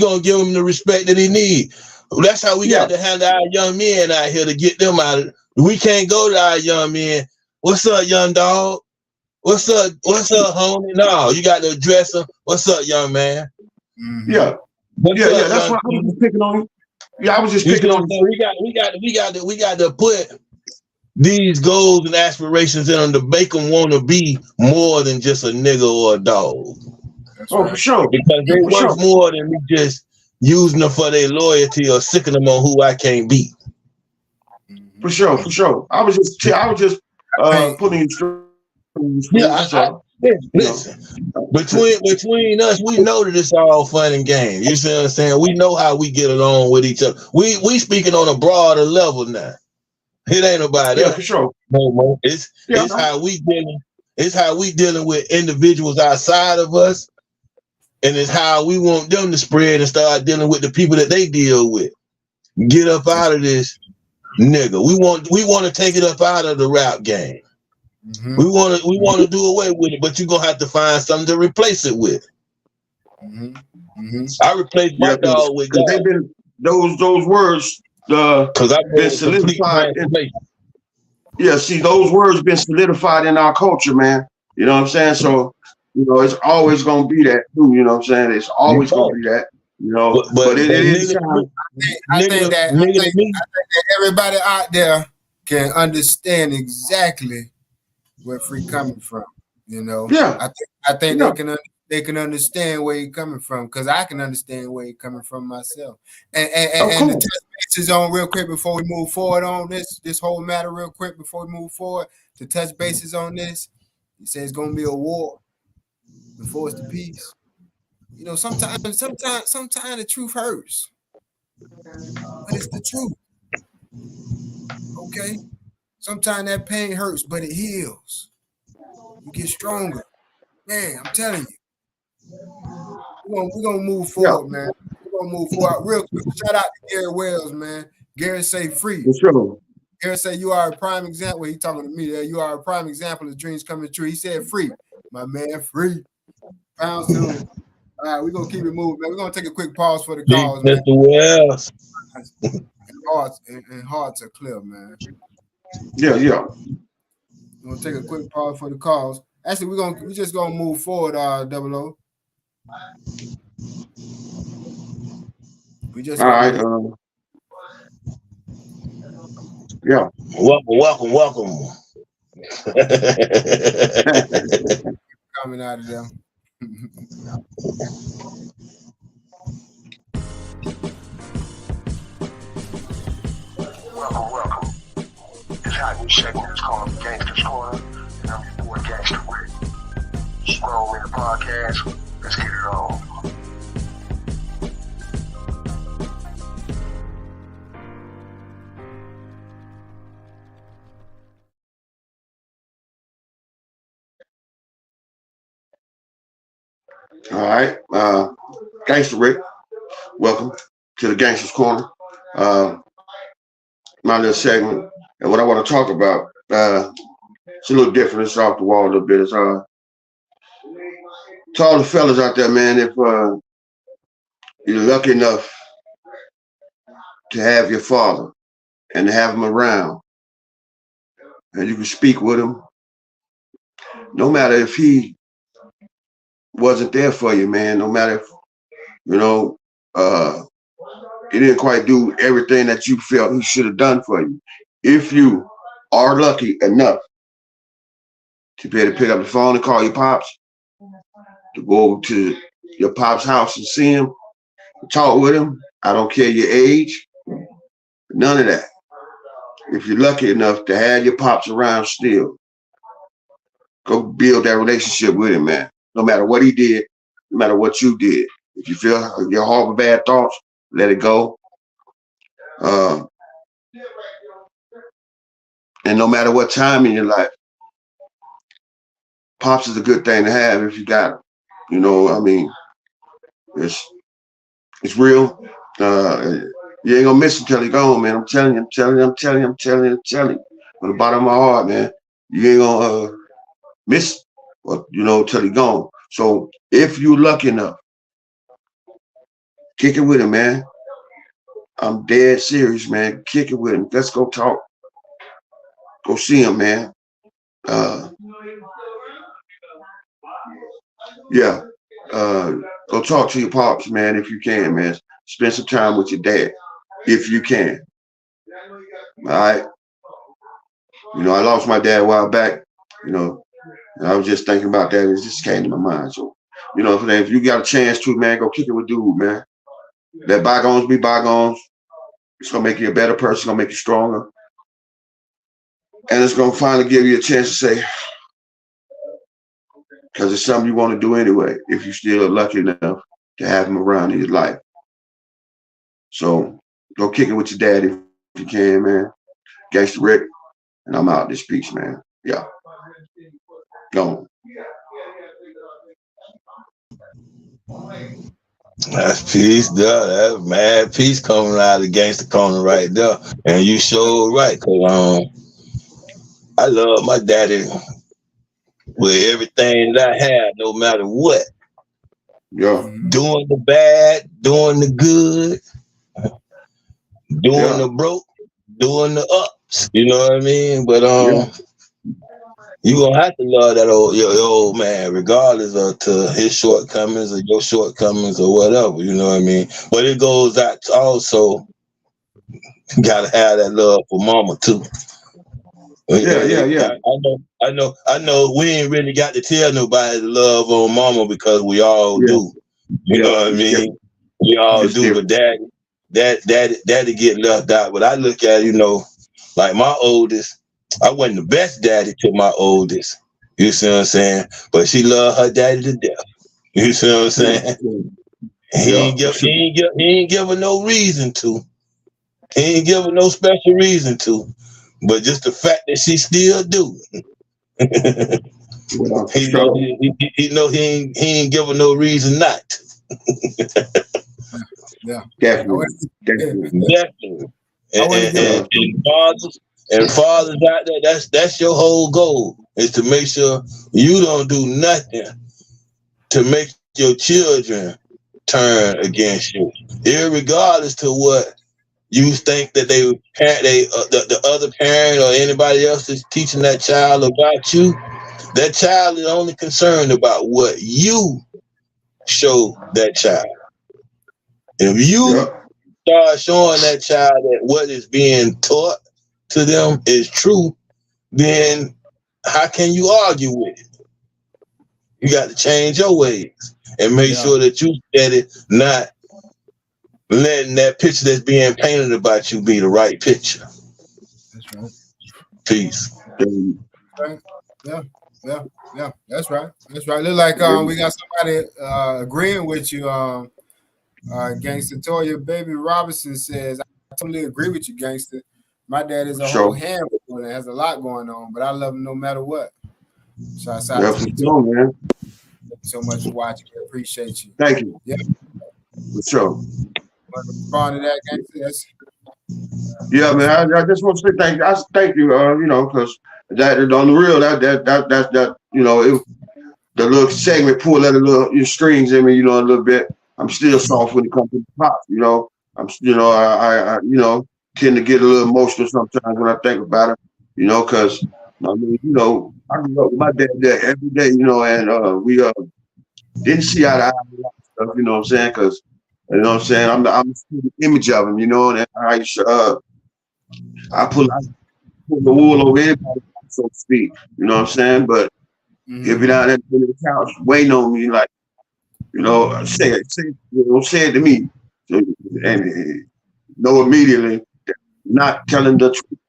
gonna give him the respect that he needs. That's how we got to handle our young men out here to get them out of it. We can't go to our young men. What's up, young dog? What's up, homie? No, you got to address them. What's up, young man? Mm-hmm. That's why I was just picking on you. Yeah, I was just picking on you. We got to put these goals and aspirations in them to make them want to be more than just a nigga or a dog. For sure. Because they worth more than me just using them for their loyalty or sicking them on who I can't beat. For sure. I was just putting you straight. Listen. Between us, we know that it's all fun and games. You see what I'm saying? We know how we get along with each other. We speaking on a broader level now. It ain't about us. For sure. No, it's how we dealing. It's how we dealing with individuals outside of us, and it's how we want them to spread and start dealing with the people that they deal with. Get up out of this, nigga. We want to take it up out of the rap game. Mm-hmm. We want to do away with it, but you're gonna have to find something to replace it with. Mm-hmm. Mm-hmm. I replaced my dog with God. They've been those words because I've been solidified. See, those words been solidified in our culture, man. You know what I'm saying? So, you know, it's always gonna be that too. You know what I'm saying? It's always gonna be that. You know, but it is time. I think that everybody out there can understand exactly where Free coming from. You know, I think they can understand where he's coming from, because I can understand where he's coming from myself. And the touch bases on real quick before we move forward on this whole matter real quick before we move forward. To touch bases on this, he says it's gonna be a war before it's the peace. You know, sometimes the truth hurts, but it's the truth. Okay, sometimes that pain hurts, but it heals. You get stronger, man. I'm telling you. We're gonna move forward, man. We're gonna move forward real quick. Shout out to Gary Wells, man. Gary say free. For sure. Gary say you are a prime example. He talking to me there. You are a prime example of dreams coming true. He said free, my man. Free. Pound soon. All right, we're gonna keep it moving, man. We're gonna take a quick pause for the calls, man. Wells. And hearts are clear, man. Yeah. We're gonna take a quick pause for the calls. Actually, we're just gonna move forward, Double O. We just all right. Welcome. Coming out of them. Welcome. It's hot new segment. It's called Gangsta's Corner, and I'm your boy Gangsta Rick. Scroll in the podcast. Let's get it on. All right. Gangsta Rick, welcome to the Gangsta's Corner. My little segment. And what I want to talk about, it's a little different. It's off the wall a little bit. It's to all the fellas out there, man, if you're lucky enough to have your father and to have him around and you can speak with him, no matter if he wasn't there for you, man, no matter if, he didn't quite do everything that you felt he should have done for you. If you are lucky enough to be able to pick up the phone and call your pops, to go over to your pop's house and see him, talk with him, I don't care your age, none of that. If you're lucky enough to have your pops around still, go build that relationship with him, man. No matter what he did, no matter what you did. If you feel your harbor bad thoughts, let it go. And no matter what time in your life, pops is a good thing to have if you got him. It's real. You ain't gonna miss him till he gone, man. I'm telling you. From the bottom of my heart, man. You ain't gonna miss, till he gone. So if you lucky enough, kick it with him, man. I'm dead serious, man. Kick it with him. Let's go talk. Go see him, man. Go talk to your pops, man, if you can, man. Spend some time with your dad, if you can. All right. I lost my dad a while back. I was just thinking about that. It just came to my mind. So, if you got a chance to, man, go kick it with dude, man. Let bygones be bygones. It's gonna make you a better person. It's gonna make you stronger. And it's gonna finally give you a chance to say, because it's something you want to do anyway, if you're still lucky enough to have him around in your life. So go kick it with your dad if you can, man. Gangsta Rick, and I'm out this piece, man. Yeah. Go on. That's peace, duh. That's mad peace coming out of the Gangsta Corner right there. And you sure right, cause I love my daddy with everything that I have, no matter what. Yeah. Doing the bad, doing the good, doing the broke, doing the ups. You know what I mean? But you gonna have to love that your old man, regardless of to his shortcomings or your shortcomings or whatever. You know what I mean? But it goes out to also gotta have that love for mama too. Yeah. I know. We ain't really got to tell nobody to love on mama because we all do. You know what I mean? We all do, but daddy get left out. But I look at like my oldest. I wasn't the best daddy to my oldest. You see what I'm saying? But she loved her daddy to death. You see what I'm saying? He ain't give her no reason to. He ain't give her no special reason to. But just the fact that she still do. He ain't give her no reason not to. Yeah. Definitely. And fathers out there, that's your whole goal, is to make sure you don't do nothing to make your children turn against you, irregardless to what you think that the other parent or anybody else is teaching that child about you. That child is only concerned about what you show that child. If you start showing that child that what is being taught to them is true, then how can you argue with it? You got to change your ways and make sure that you steady, not letting that picture that's being painted about you be the right picture. That's right. Peace. Right. Yeah. That's right. Look like we got somebody agreeing with you. Gangster Toya Baby Robinson says, I totally agree with you, Gangster. My dad is a whole handful and has a lot going on, but I love him no matter what. So I Yeah, for sure, man. Thank you so much for watching. We appreciate you. Thank you. Yeah. For sure. Want to respond to that, Gangster? Yes. Yeah, man. I just want to say thank you. Thank you. Because that on the real, that the little segment pulled at a little strings in me, a little bit. I'm still soft when it comes to the pop, I tend to get a little emotional sometimes when I think about it, because I grew up with my dad there every day, and we didn't see eye to eye on a lot of stuff, you know what I'm saying? Because I'm the image of him, and I pull the wool over everybody, so to speak, you know what I'm saying? But if you're down there on the couch waiting on me, like, say it to me, and know immediately, not telling the truth.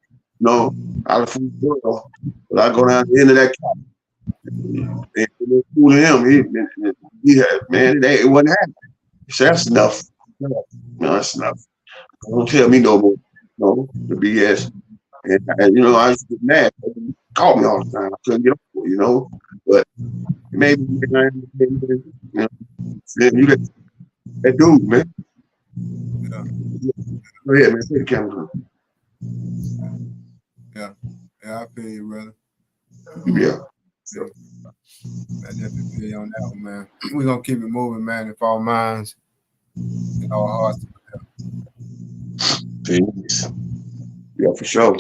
Out of the world, but I go down to the end of that couch and fooling him. He had, man, it wasn't happening. So that's enough. No, that's enough. Don't tell me no more. The BS. And I used to get mad. He called me all the time. I couldn't get over it, But maybe you get that dude, man. Yeah. Go ahead, man. Take the camera. Yeah, I feel you, brother. Yeah. I definitely feel you on that one, man. We're gonna keep it moving, man, if all minds and all hearts. Peace. Yeah, for sure.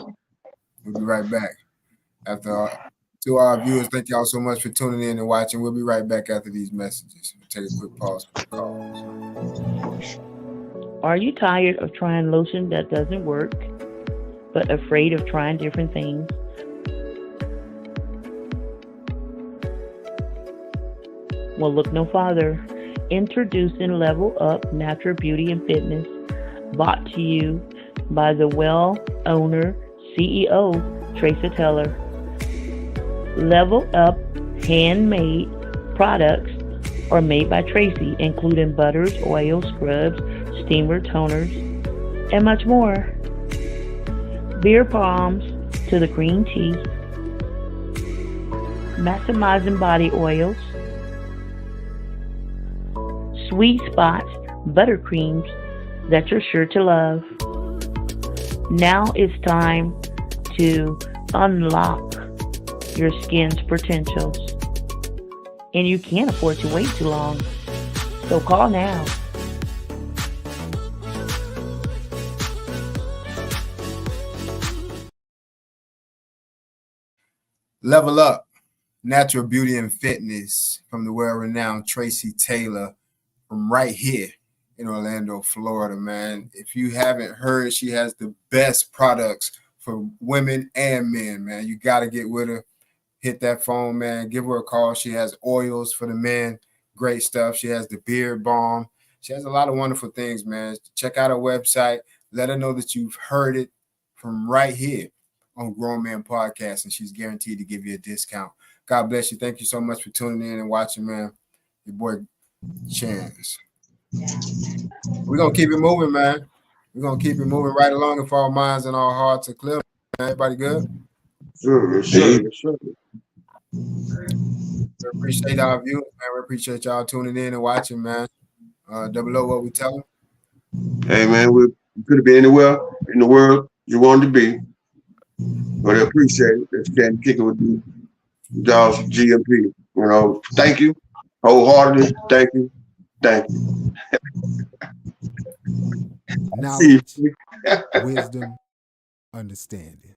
We'll be right back. To our viewers, thank y'all so much for tuning in and watching. We'll be right back after these messages. We'll take a quick pause for the calls. Are you tired of trying lotion that doesn't work, but afraid of trying different things? Well, look no farther. Introducing Level Up Natural Beauty and Fitness, brought to you by the well owner, CEO, Tracy Teller. Level Up handmade products are made by Tracy, including butters, oils, scrubs, steamer, toners, and much more. Beer bombs to the green tea, maximizing body oils, sweet spots, buttercreams that you're sure to love. Now it's time to unlock your skin's potentials. And you can't afford to wait too long. So call now. Level Up Natural Beauty and Fitness from the world-renowned Tracy Taylor from right here in Orlando, Florida, man. If you haven't heard, she has the best products for women and men, man. You got to get with her. Hit that phone, man. Give her a call. She has oils for the men. Great stuff. She has the beard balm. She has a lot of wonderful things, man. Check out her website. Let her know that you've heard it from right here on Grown Man Podcast, and she's guaranteed to give you a discount. God bless you. Thank you so much for tuning in and watching, man. Your boy Chance. We're going to keep it moving, man. We're going to keep it moving right along if all minds and all hearts are clear. Everybody good? Sure. We appreciate our viewers, man. We appreciate y'all tuning in and watching, man. Double O, what we tell them? Hey, man, we could have been anywhere in the world you wanted to be. But I appreciate it. Just can't kick it with you. Y'all's GMP. Thank you. Wholeheartedly. Thank you. Knowledge, wisdom, understanding.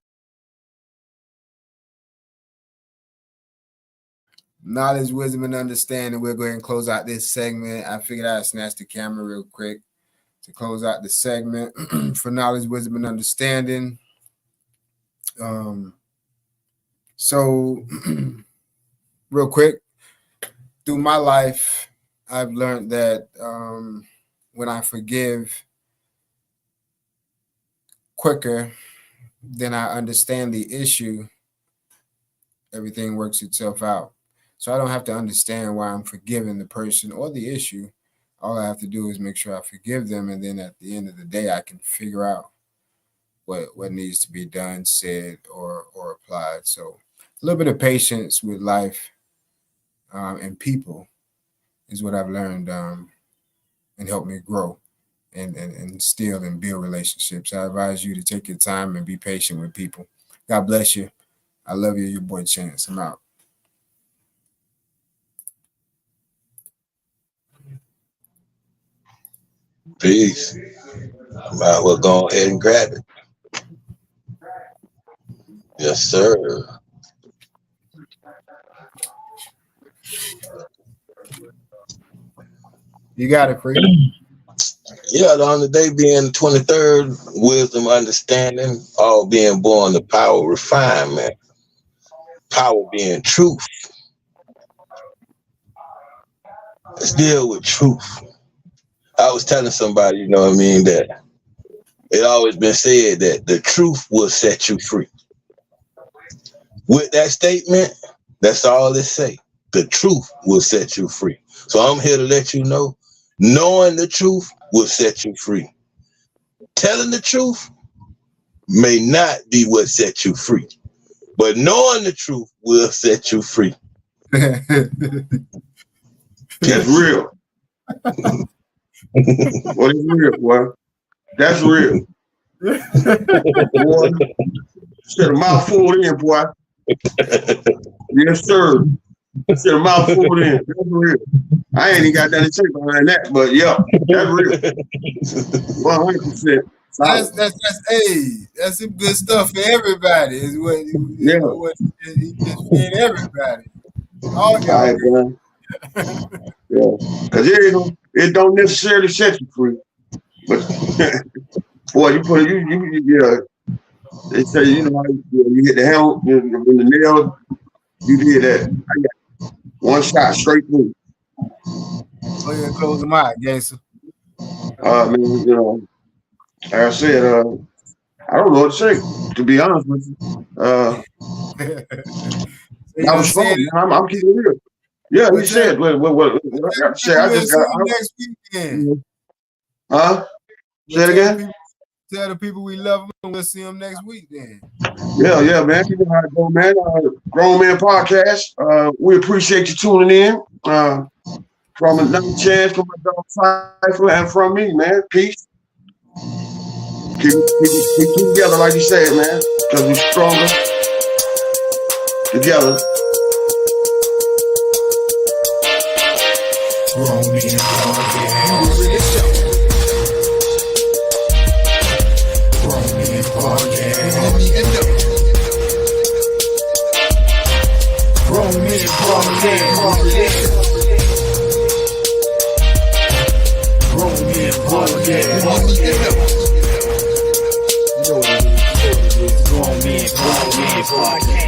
Knowledge, wisdom, and understanding. We'll go ahead and close out this segment. I figured I'd snatch the camera real quick to close out the segment for knowledge, wisdom, and understanding. So real quick, through my life, I've learned that when I forgive quicker than I understand the issue, everything works itself out. So I don't have to understand why I'm forgiving the person or the issue. All I have to do is make sure I forgive them, and then at the end of the day, I can figure out what needs to be done, said, or applied. So a little bit of patience with life and people is what I've learned and helped me grow and still and build relationships. I advise you to take your time and be patient with people. God bless you. I love you. Your boy Chance. I'm out. Peace. Might as well go ahead and grab it. Yes, sir. You got it, Free. Yeah, on the day being the 23rd, wisdom, understanding, all being born to power, refinement, power being truth. Let's deal with truth. I was telling somebody, you know what I mean, that it always been said that the truth will set you free. With that statement, that's all it say. The truth will set you free. So I'm here to let you know, knowing the truth will set you free. Telling the truth may not be what sets you free, but knowing the truth will set you free. That's real. What is real, boy? That's real. Boy, set a mouthful in, boy. Yes, sir. Set a mouthful in. That's real. I ain't even got nothing to say behind that, but yeah, that's real. 100%. That's some good stuff for everybody. Is what he just fed everybody. All right, man. Yeah, because it don't necessarily set you free, but boy, you put they say you hit the hammer in the nail, you did that. I got one shot straight through. Oh yeah, close them out, gangster. Man, like I said, I don't know what to say. To be honest with you, I was fun. I'm keeping it real. Yeah, he said. What I said. I just got next weekend. Huh? Say it again. Tell the people we love them. We'll see them next week then. Yeah, man. You know how it go, man. Grown Man Podcast. We appreciate you tuning in. From Another Chance, from my dog Cypher, and from me, man. Peace. Keep together, like you said, man. Because we're stronger together. Grown Men Podcast. Grown Men Podcast. Grown Men Podcast. Grown Men Podcast. Grown Men Podcast.